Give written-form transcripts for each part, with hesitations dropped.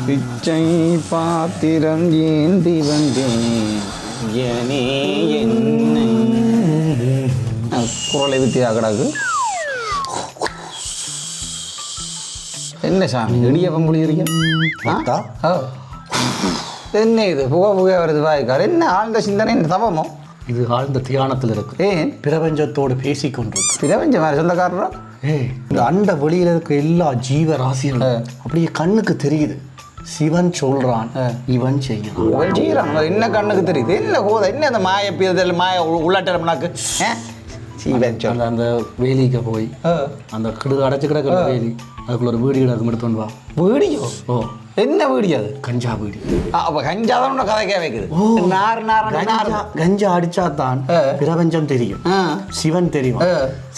பிச்சை பாத்திரம் ஏந்தி வந்தேன் என்னை குரலை வித்தியா கிடக்கு. என்ன சாமி இடியப்பம் புளியிருக்க? என்ன இது புகை புகை வருது வாய்க்கார்? என்ன ஆழ்ந்த சிந்தனை, என்ன தவமோ? இது ஆழ்ந்த தியானத்தில் இருக்கு. ஏன் பிரபஞ்சத்தோடு பேசிக்கொண்டிருக்கு. பிரபஞ்சம் வேறு சொந்தக்காரரா? இந்த அண்ட வெளியில் இருக்க எல்லா ஜீவராசிகளும் அப்படியே கண்ணுக்கு தெரியுது. சிவன் சொல்றான், இவன் செய்யறான். என்ன கண்ணுக்கு தெரியுது? என்ன போத என்ன அந்த மாய பீதல் மாய உள்ளாட்டம்னாக்கு அந்த வேலிக்கு போய் அந்த கிடு அடைச்சு கிடக்கிற வேலி, அதுக்குள்ள ஒரு வீடியோ கிடக்கும், எடுத்து வா. வீடியோ? ஓ, என்ன வீடியோ அது? கஞ்சா வீடியோ. அப்ப கஞ்சா தான் உன்ன கதை வைக்குது. கஞ்சா அடிச்சா தான் பிரபஞ்சம் தெரியும், சிவன் தெரியும்.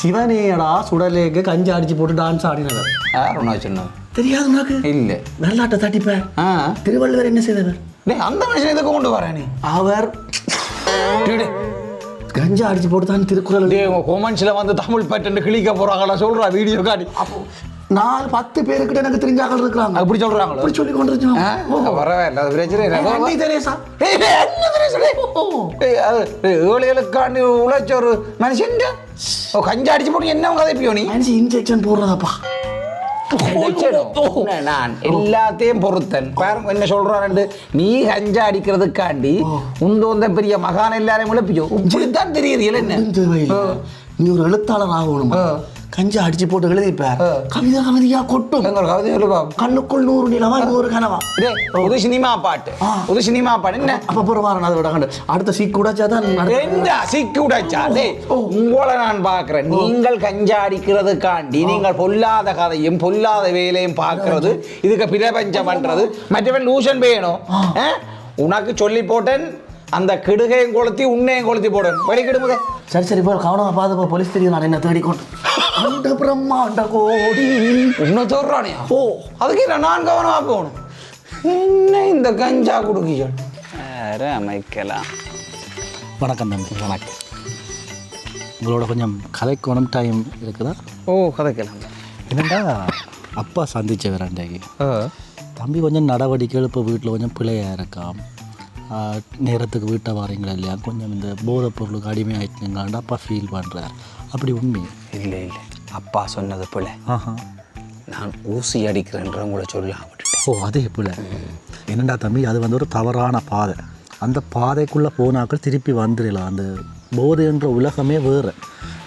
சிவனேடா சுடலேக்கு கஞ்சா அடிச்சு போட்டு டான்ஸ் ஆடினவர். யாருன்னா சொன்னது தெரியாது உனக்கு? இல்ல. வெள்ளாட்ட தட்டிப்ப. திருவள்ளுவர் என்ன செய்தவர்? அந்த மனுஷன் எதுக்கு கொண்டு வரேன் நீ? அவர் கஞ்சா அடிச்சு போட்டு தான் திருக்குறள் கொமெண்ட்ஸ்ல வந்து தமிழ் பட்டு கிளிக்க போறாங்களா சொல்றா வீடியோ காட்டி. அப்போ 4-10 பேருக்கிட்ட எனக்கு தெரிஞ்சாக்கள் இருக்கிறாங்க. அப்படி சொல்றாங்களோ? அப்படி சொல்லி கொண்டு வரவே இல்லை, அது பிரச்சனை ஏழைகளுக்காண்டி உழைச்ச ஒரு மனுஷன் கஞ்சா அடிச்சு போட்டு என்ன கதைப்பியோ நீ? இன்ஜெக்ஷன் போடுறதாப்பா. நான் எல்லாத்தையும் பொறுத்தன் பாருங்க என்ன சொல்றான். நீ கஞ்சா அடிக்கிறதுக்காண்டி உந்த பெரிய மகான் எல்லாரையும் இழப்பியோ இப்படித்தான் தெரியுது. என்ன நீ ஒரு எழுத்தாளர் ஆகணும். கஞ்சா அடிச்சு போட்டு எழுதிப்ப கவிதையா கொட்டும். கவிதை கண்ணுக்குள் 100 நிலவா ஒரு கனவா. புது சினிமா பாட்டு, புது சினிமா பாட்டு. என்ன அப்ப போறவாரன் அதை விட அடுத்த சீக்கு உடைச்சாதான் என்ன சீக்கு உடைச்சா? உங்களை நான் பாக்குறேன். நீங்கள் கஞ்சா அடிக்கிறதுக்காண்டி நீங்கள் பொல்லாத கதையும் பொல்லாத வேலையும் பாக்குறது, இதுக்கு பிரபஞ்சம் பண்றது. மற்றவன் லூஷன் வேணும். உனக்கு சொல்லி போட்டேன் அந்த கிடுகையும் கொளுத்தி உன்னையும் கொளுத்தி போடும். வெளிக்கிடுமுதே. சரி போய் கவனமா பார்த்து போலீஸ் தெரியும். நான் என்ன தேடிக்கொண்டு அந்த பிரம்மாண்ட கோடி உன்னை தோறானியா? ஓ, அதுக்கு நான் கவனமா போகணும். என்ன இந்த கஞ்சா குடுக்கிய அமைக்கலாம். வணக்கம் தம்பி. வணக்கம். உங்களோட கொஞ்சம் கதைக்கணும் டைம் இருக்குதா? ஓ, கதைக்கலாம். என்னண்டா அப்பா சந்திச்ச வேறாண்டாகி தம்பி கொஞ்சம் நடவடிக்கைகள் இப்போ வீட்டில் கொஞ்சம் பிள்ளையாக இருக்கான். நேரத்துக்கு வீட்டை வாரீங்களா இல்லையா, கொஞ்சம் இந்த போதைப் பொருளுக்கு அடிமையாயிட்டுங்களாண்டா அப்பா ஃபீல் பண்ணுறார். அப்படி உண்மை? இல்லை அப்பா சொன்னது போல நான் ஊசி அடிக்கிறேன்ற உங்களை சொல்ல விட்டுட்டேன். ஓ, அதே போல. என்னண்டா தம்பி, அது வந்து ஒரு தவறான பாதை. அந்த பாதைக்குள்ளே போனாக்கள் திருப்பி வந்துடலாம். அந்த போதைன்ற உலகமே வேறு.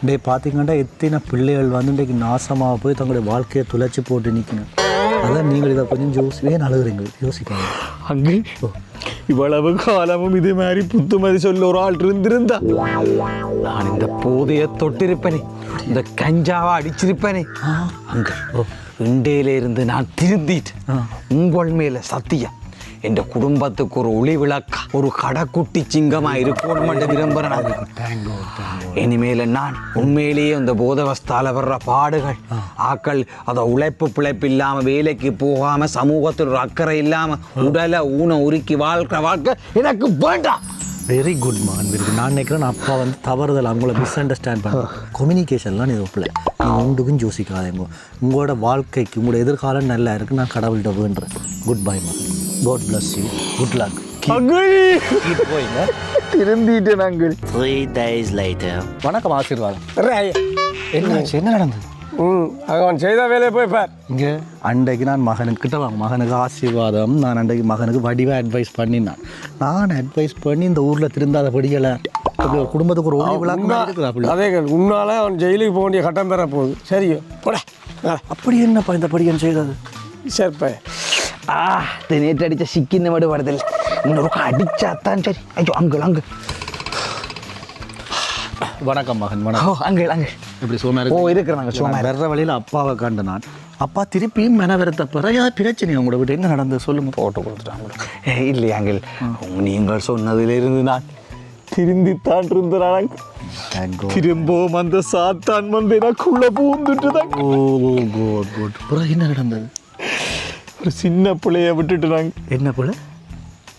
இன்றைக்கு பார்த்தீங்கன்னா எத்தனை பிள்ளைகள் வந்து இன்றைக்கு நாசமாக போய் தங்களுடைய வாழ்க்கையை துளைச்சி போட்டு நிற்கணும். அதான் நீங்கள் இதை கொஞ்சம் ஏன் அழுகுறீங்க? யோசிக்காங்க. அங்கே இவ்வளவு காலமும் இதே மாதிரி புத்துமதி சொல்ல ஒரு ஆள் இருந்திருந்தா நான் இந்த போதைய தொட்டிருப்பேனே, இந்த கஞ்சாவை அடிச்சிருப்பேனே. அங்க இண்டையில இருந்து நான் திருந்திட்டு உங்கள் மேல சத்தியம் என் குடும்பத்துக்கு ஒரு ஒளி விளக்கா ஒரு கடைக்குட்டி சிங்கமா இருக்கணும் விரும்புறேன். இனிமேல நான் உண்மையிலேயே இந்த போதவஸ்தால வர்ற பாடுகள் ஆக்கள் அதை உழைப்பு பிழைப்பு இல்லாம வேலைக்கு போகாம சமூகத்தில் ஒரு அக்கறை இல்லாம உடலை ஊன உருக்கி வாழ்க்கை வாழ்க்கை எனக்கு வேண்டாம். வெரி குட் மான். நான் நினைக்கிறேன் அப்பா வந்து தவறுதல் அவங்கள மிஸ் அண்டர்ஸ்டாண்ட் பண்ணுறேன். கம்யூனிகேஷன்லாம் இது ஒப்பில் நீங்கள் உண்டுக்கும் யோசிக்காதேங்க. உங்களோட வாழ்க்கைக்கு உங்களோட எதிர்காலம் நல்லா இருக்குது. நான் கடவுள்கிட்ட வேண்டுறேன். Good bye man. God bless you. Good luck. Keep going. திரும்பிட்டேன் அங்கிள். 3 days later. வணக்கம் ஆசீர்வாதம். என்ன நடந்தது? அவன் செய்த வேலையை போய் பார். இங்கே அன்றைக்கு நான் மகனுக்கு ஆசீர்வாதம். நான் அன்றைக்கு மகனுக்கு வடிவாக அட்வைஸ் பண்ணினான். நான் அட்வைஸ் பண்ணி இந்த ஊரில் திருந்தாத படிக்கலை. அப்படி ஒரு குடும்பத்துக்கு ஒரு ஒளி விளக்கமாக இருக்குது. அப்படி அதேகள் உன்னால அவன் ஜெயிலுக்கு போக வேண்டிய கட்டம் பெற போகுது. சரியோ போட. அப்படி என்னப்பா இந்த படிக்கன் செய்தது? சரிப்பா, நேற்று அடித்த சிக்கின்னு மட்டும் வருதில்லை, இன்னொரு அடிச்சாத்தான் சரி. ஐயோ அங்கு வணக்கம் மகன். வணக்கம் அங்கு இப்படி சோமாரி இருக்கிறாங்க. சோமா வர்ற வழியில் அப்பாவை கண்டு நான் அப்பா திருப்பியும் மெனவரத்த பிறகு பிரச்சனை உங்களோட விட்டு என்ன நடந்தது சொல்லுங்க. போட்டு கொடுத்துட்டாங்க. இல்லையா அங்கிள், நீங்கள் சொன்னதிலிருந்து நான் திருந்தித்தான் இருந்தான். திரும்பவும் அந்த சாத்தான் வந்து எனக்குள்ள பூந்துட்டுதான். பிறகு என்ன நடந்தது? ஒரு சின்ன பிள்ளைய விட்டுட்டு நாங்க. என்ன பிள்ளை?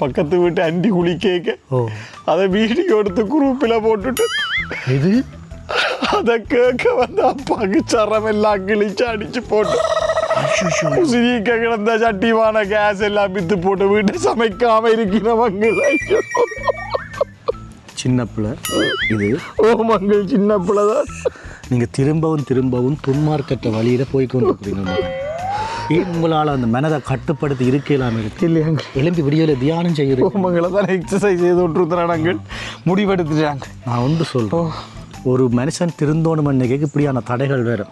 பக்கத்து வீட்டு அண்டி குழி கேட்க அதை வீடியோ எடுத்து குரூப்பில் போட்டுட்டு இது அதை கேட்க வந்து அப்பாவுக்கு சரம் எல்லாம் கிழிச்சு அடிச்சு போட்டு உசிரிக்க கிடந்த சட்டிவான கேஸ் எல்லாம் வித்து போட்டு வீட்டை சமைக்காம இருக்கிறவங்கள். ஐயோ சின்ன பிள்ளை இது. ஓ மங்கள் சின்ன பிள்ளைதான். நீங்கள் திரும்பவும் துன்மார்க்கற்ற வழியில் போய் கொண்டு இருக்கிறீங்க. ஏன் உங்களால் அந்த மனதை கட்டுப்படுத்தி இருக்கலாம் இருக்கு இல்லையாங்க? எழும்பி விடியல தியானம் செய்கிறோம். மங்களை தான் எக்ஸசைஸ் செய்து விட்டுருந்தாங்க, முடிவெடுத்துட்டாங்க. நான் ஒன்று சொல்கிறோம், ஒரு மனுஷன் திருந்தோணும் அன்னைக்கு இப்படியான தடைகள் வேறு.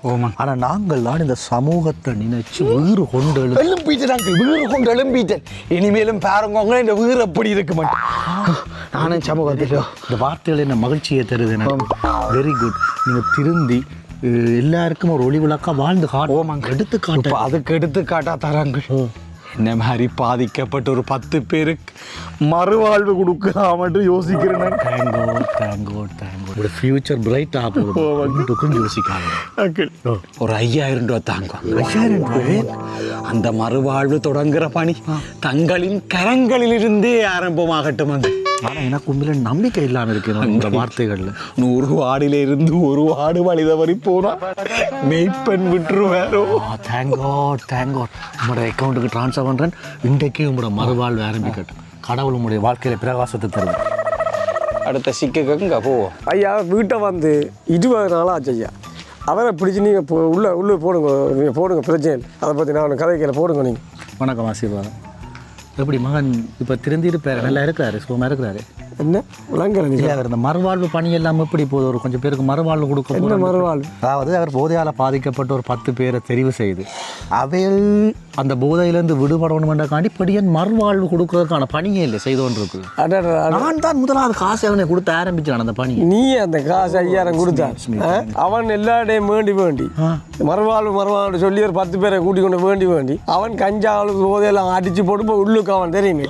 ஆனால் நாங்கள் தான் இந்த சமூகத்தை நினைச்சு வீறு கொண்டு எழும்பிட்டாங்க, வீறு கொண்டு எழும்பிட்டேன். இனிமேலும் பாருங்க இந்த வீறு எப்படி இருக்கு மாட்டேன். நானும் சமூகத்தில் இந்த வார்த்தைகள் என்ன மகிழ்ச்சியை தருது எனக்கு. Very good. நீங்கள் திருந்தி எல்லாருக்கும் ஒரு ஒளி விளக்கா வாழ்ந்து காட்டுவோம். எடுத்துக்காட்டு அதுக்கு எடுத்துக்காட்டா தராங்க. என்ன மாதிரி பாதிக்கப்பட்ட ஒரு 10 பேருக்கு மறுவாழ்வு கொடுக்கலாம்னு யோசிக்கிறேன். தேங்கோ ஃபியூச்சர் பிரைட் ஆகும் யோசிக்காங்க. ஒரு 5000 ரூபா தாங்க. 5000 ரூபாய் அந்த மறுவாழ்வு தொடங்குற பணி தங்களின் கரங்களிலிருந்தே ஆரம்பமாகட்டும். அந்த ஆனால் எனக்கு உண்மையில நம்பிக்கை இல்லாமல் இருக்கு இந்த வார்த்தைகளில். 100 ஆடில இருந்து 1 ஆடு வழிதவறி போனா மெய்ப்பெண் விட்டுருவாரோ. தேங்கோ உங்களோட அக்கௌண்ட்டுக்கு ட்ரான்ஸ்ஃபர் பண்ணுறேன். இன்றைக்கு உங்களோட மறுவாழ்வு ஆரம்பிக்கட்டும். கடவுள் உங்களுடைய வாழ்க்கையில் பிரகாசத்தை தருவேன். அடுத்த சிக்கங்க போவோம். ஐயா வீட்டை வந்து 20 நாளாக ஆச்சு ஐயா. அவரை பிடிச்சி நீங்கள் உள்ளே போடுங்க, நீங்கள் போடுங்க, பிரச்சனை அதை பற்றி நான் கதைக்கையில் போடுங்க. நீங்கள் வணக்கம் ஆசீர்வாதம். எப்படி மகன் இப்போ திருந்திருப்பார், நல்லா இருக்கிறாரு, சுகமாக இருக்கிறாரு? என்ன விளங்கலை நீங்கள்? அவர் இந்த மறுவாழ்வு பணி எல்லாம் எப்படி போகுது? ஒரு கொஞ்சம் பேருக்கு மறுவாழ்வு கொடுக்க. என்ன மறுவாழ்வு? அதாவது அவர் போதையால் பாதிக்கப்பட்ட ஒரு 10 பேரை தெரிவு செய்து அவையில் அந்த போதையிலேருந்து விடுபடணுமென்றக்காண்டி படியன் மறுவாழ்வு கொடுக்கறதுக்கான பணியே இல்லை செய்து கொண்டு இருக்கு. நான் தான் முதலாவது காசு அவனை கொடுத்து ஆரம்பிச்சான் அந்த பணி. நீ அந்த காசு 5000 கொடுத்தான். அவன் எல்லா இடையும் வேண்டி மறுவாழ்வு சொல்லி ஒரு 10 பேரை கூட்டி கொண்டு வேண்டி அவன் கஞ்சாவுக்கு போதையெல்லாம் அடிச்சு போட்டு இப்போ உள்ளுக்கு அவன் தெரியுமே.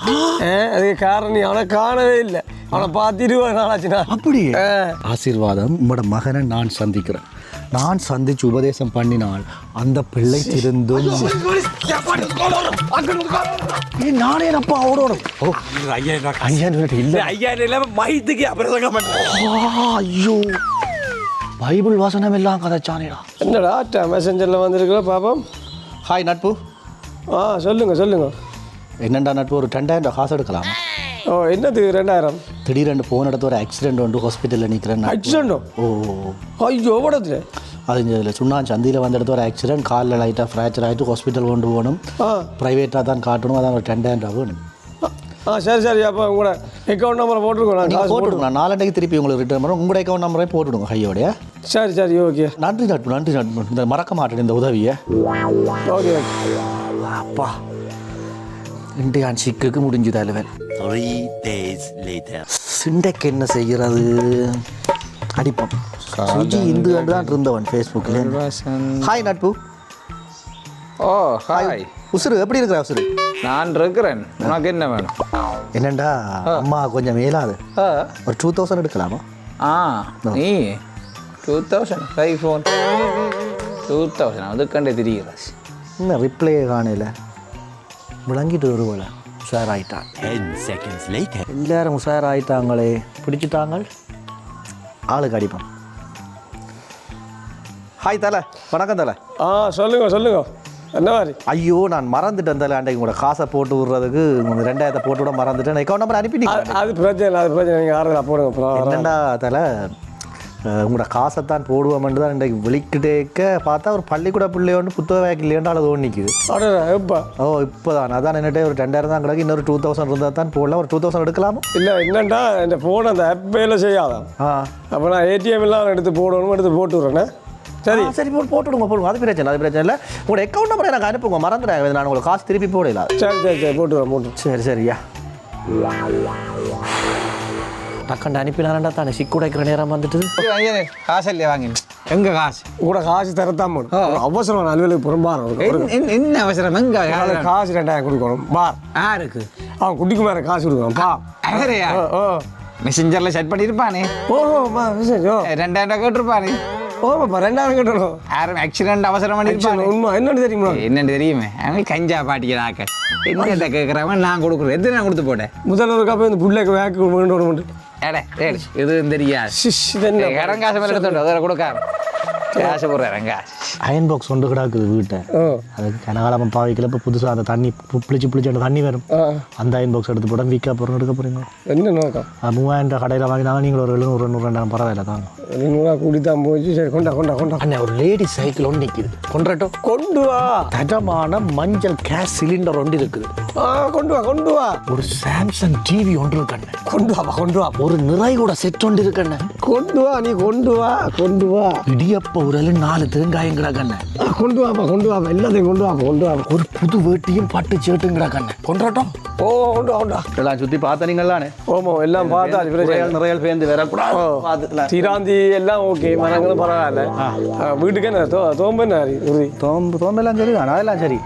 அதுக்கு காரணம் அவனை காணவே இல்லை. அவனை பார்த்து 20 நாள் ஆச்சுன்னா. அப்படி ஆசீர்வாதம். உங்களோட மகனை நான் சந்திக்கிறேன். நான் சந்திச்சு உபதேசம் பண்ணினால் அந்த பிள்ளை திருந்தும். நானே அப்பா ஓடணும். ஐயோ பைபிள் வாசனம் எல்லாம் கதைச்சானேடா. என்னடா மெசஞ்சரில் வந்துருக்குற பாப்போம். ஹாய் நட்பு. சொல்லுங்க. என்னண்டா நட்பு, ஒரு 2000 காசு எடுக்கலாம்? ஓ என்னதுக்கு 2000? திடீரெண்டு போன இடத்துல ஒரு ஆக்சிடென்ட் வந்து ஹாஸ்பிட்டலில் நிற்கிறேன். ஆக்சிடென்ட்டோ? ஐயோ ஓடத்துல அது இதில் சுண்ணான் சந்தியில் வந்த இடத்துல ஒரு ஆக்சிடென்ட், காலில் லைட்டாக ஃப்ராக்சர் ஆகிட்டு ஹாஸ்பிட்டல் கொண்டு போகணும். ப்ரைவேட்டாக தான் காட்டணும். அதான் ஒரு 10,000 வேணும். சரி அப்போ உங்களோட அக்கௌண்ட் நம்பரை போட்டுருக்கோம். போட்டுருங்க. நான் 4 திருப்பி உங்களுக்கு ரிட்டர்ன் பண்ணுறோம். உங்களோட அக்கௌண்ட் நம்பரே போட்டுவிடுங்க கையோடைய. சரி ஓகே. நன்றி நட்பு. இந்த மறக்க மாட்டேன் இந்த உதவியை. ஓகே அப்பா இண்டியான் சிக்குக்கு முடிஞ்சு தருவேன். 3 days later. சிண்டைக்கு என்ன செய்கிறது? அடிப்போம். சுஜி இந்து தான் இருந்தவன் ஃபேஸ்புக்கில். ஹாய் நட்பு. ஓ ஹாய். உசுறு எப்படி இருக்கிற? உசுறு நான் இருக்கிறேன். உனக்கு என்ன வேணும்? என்னண்டா அம்மா கொஞ்சம் மேலாது ஒரு 2000 எடுக்கலாமா? நீ 2000 ஐஃபோன் 2000 அதுக்கண்டே திரிகிறாஸ். இன்னும் ரிப்ளையே காணையில் விளங்கிட்டு வருவல. உஷாராயிட்டான். 10 seconds later. எல்லாரும் உஷாராயிட்டாங்களே, பிடிச்சிட்டாங்க. ஆளுக்கு அடிப்பான். ஹாய் தலை. வணக்கம் தலை. சொல்லுங்க என்ன மாதிரி? ஐயோ நான் மறந்துட்டேன் தலை. அன்றைக்கு உங்களோட காசை போட்டு விடுறதுக்கு 2000 போட்டு விட மறந்துட்டேன். அக்கௌண்ட் நம்பர் அனுப்பிட்டீங்க. அது பிரச்சனை நீங்கள் ஆறுதலாக போடுங்க. என்னண்டா தலை, உங்களோட காசைத்தான் போடுவோம்னு தான் இன்றைக்கு விழிக்கிட்டேக்க பார்த்தா ஒரு பள்ளிக்கூட பிள்ளையோண்டு புத்தக வேக்கு இல்லையாண்டா அது ஓடி நிற்குது. இப்போ தான் அதான் என்னட்டே ஒரு 2000 தான் கிடக்கு. இன்னொரு 2000 இருந்தால் தான் போடலாம். ஒரு 2000 எடுக்கலாமா? இல்லை என்னண்டா இந்த ஃபோன் அந்த ஆப் வேலை செய்யாதான். அப்போ நான் ஏடிஎம் எல்லாம் எடுத்து போட்டு விட்றேண்ணே. சரி போட்டுவிடுங்க. அது பிரச்சனை இல்லை. உங்களோட அக்கௌண்ட் நம்பரை எனக்கு அனுப்புங்க. மறந்துடுறேன். நான் உங்களுக்கு காசு திருப்பி போடல. சரி போட்டு சரியா டக்கண்டு அனுப்பினாண்டா தானே சிக்குடைக்கிற நேரம் வந்துட்டு. காசு இல்லையா வாங்க? எங்க காசு? கூட காசு தரத்தான் அவசரம். அலுவலுக்கு புறம்பாரு. என்ன அவசரம்? எங்க காசு 2000 கொடுக்கணும். பார் யாருக்கு? அவன் குட்டிக்கு மேலே காசு கொடுக்கணும். பா மெசஞ்சரில் செட் பண்ணியிருப்பானே. 2000 கேட்டிருப்பானே. 2000 கேட்டணும். யாரும் ஆக்சிடென்ட் அவசரம் பண்ணியிருப்பாங்க. உண்மை என்னன்னு தெரியுமா? என்னன்னு தெரியுமே. அவங்க கஞ்சா பாட்டிக்கிறாக்க. என்ன கேட்குறவன் நான் கொடுக்குறேன். எத்தனை நான் கொடுத்து போட்டேன். முதல்ல ஒரு காப்பி இந்த புள்ளைக்கு வேக்கு வேண்டு இது தெரியாது. கடங்காசு மேலே எடுத்துட்டு அதில் கொடுக்காரு. கேஷ் போடுறேங்க. அயன் பாக்ஸ் ஒன்று கிடாக்குது வீட்டை. அதுக்கு கனகாலமாக பாவிக்கல. இப்போ புதுசாக அந்த தண்ணி புளிச்சு அந்த தண்ணி வரும். அந்த அயன் பாக்ஸ் எடுத்து போட விற்க போகிறோம் எடுக்க போகிறீங்க. என்ன நோக்கம்? 3000 கடையில் வாங்கினாலும் நீங்கள் ஒரு 700 பரவாயில்ல தாங்க. 200 கூடி தான் போச்சு. சரி கொண்டா. அண்ணா ஒரு லேடி சைக்கிள் ஒன்று நிற்கிது. கொண்டுட்டோம். கொண்டு வா. தரமான மஞ்சள் கேஸ் சிலிண்டர் ஒன்று இருக்குது. கொண்டு வா. ஒரு சாம்சங் டிவி ஒன்று இருக்கண்ணே. கொண்டு வா. ஒரு நிறையோட செட் ஒன்று இருக்கண்ணே. கொண்டு வா. நீ கொண்டு வா. இடியப்ப உரல் 4 தேங்காயும் கிடக்கண்ணே. கொண்டு வா. எல்லாத்தையும் கொண்டு வா. ஒரு புது வேட்டியும் பட்டு சேட்டும் கிடக்கண்ணே. கொண்டாட்டம். கொண்டு வா. எல்லாம் சுற்றி பார்த்த நீங்களானே. ஓமோ எல்லாம் பார்த்தா நிறைய பேருந்து வரக்கூடாது. சீராந்தி எல்லாம் ஓகே. மரங்களும் பரவாயில்ல. வீட்டுக்கு என்ன தோம்பு என்ன உறுதி? தோம்பெல்லாம் சரி தானே. அதெல்லாம் சரி.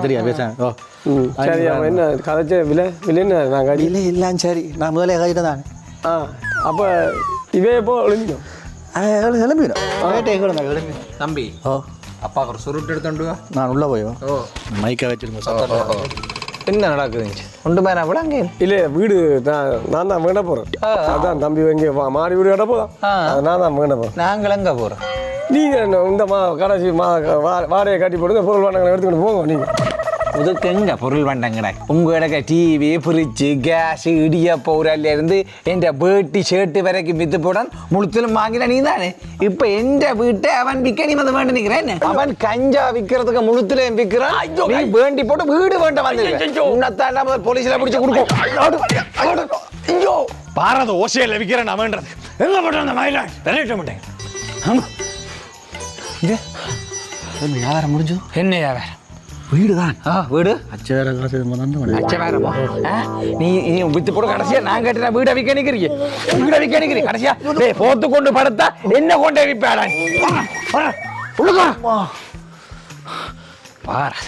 தெரியா பேச. சரி. என்ன கதைச்ச விலை என்ன? நான் கடி இல்லை எல்லாம் சரி. நான் முதலே கழிட்டு தானே. அப்போ இவே எப்போ எழுந்திக்கும்? கிளம்பிடும். தம்பி அப்பாவுக்கு ஒரு சுருட்டு எடுத்துட்டு வா. நான் உள்ளே போயோ. மைக்கை வச்சிருக்கோம். என்ன நடக்குதுங்க? ஒன்று மேலே விட அங்கே இல்லை வீடு நான் தான் வேண்ட போகிறேன். அதான் தம்பி இங்கே மாடி வீடு கட்ட போதான். நான் தான் வேண்ட போகிறேன். நாங்கள் எங்கே போகிறோம்? நீங்கள் இந்த கடைசி வாடகை கட்டி போட்டு பொருள் வாடகை எடுத்துக்கிட்டு போங்க. நீங்கள் இதுக்கு எங்க பொருள் வேண்டாங்கடா. உங்க இடக்க டிவி ஃப்ரிட்ஜு கேஸ் இடியப்ப ஊரால இருந்து என் பேட்டி ஷர்ட்டு வரைக்கும் வித்து போடான் முழுத்திலும் வாங்கின நீ தானே. இப்ப எந்த வீட்டை அவன் விற்க நீ வந்து வேண்டி நிற்கிறேன். அவன் கஞ்சா விற்கிறதுக்கு முழுத்திலையும் விற்கிறான். நீ வேண்டி போட்டு வீடு வேண்ட வந்து உன்னத்தான் போலீஸ்ல பிடிச்சு கொடுக்கும். பாரத ஓசையில விற்கிறேன் அவன்றது எங்க போட்டு அந்த மயிலாட் விளையாட்ட மாட்டேங்க. இது வியாபாரம் முடிஞ்சு. என்ன வியாபாரம்? வீடு தான். வீடு அச்ச வேற காசு அச்சவேரமா? நீ வித்து போட கடைசியா நான் கேட்டா வீடை விற்க நிக்கிறீங்க. வீடை விற்க நிக்கிறீங்க கடைசியா போத்து கொண்டு படுத்தா என்ன கொண்டு விற்பாடா பாரு.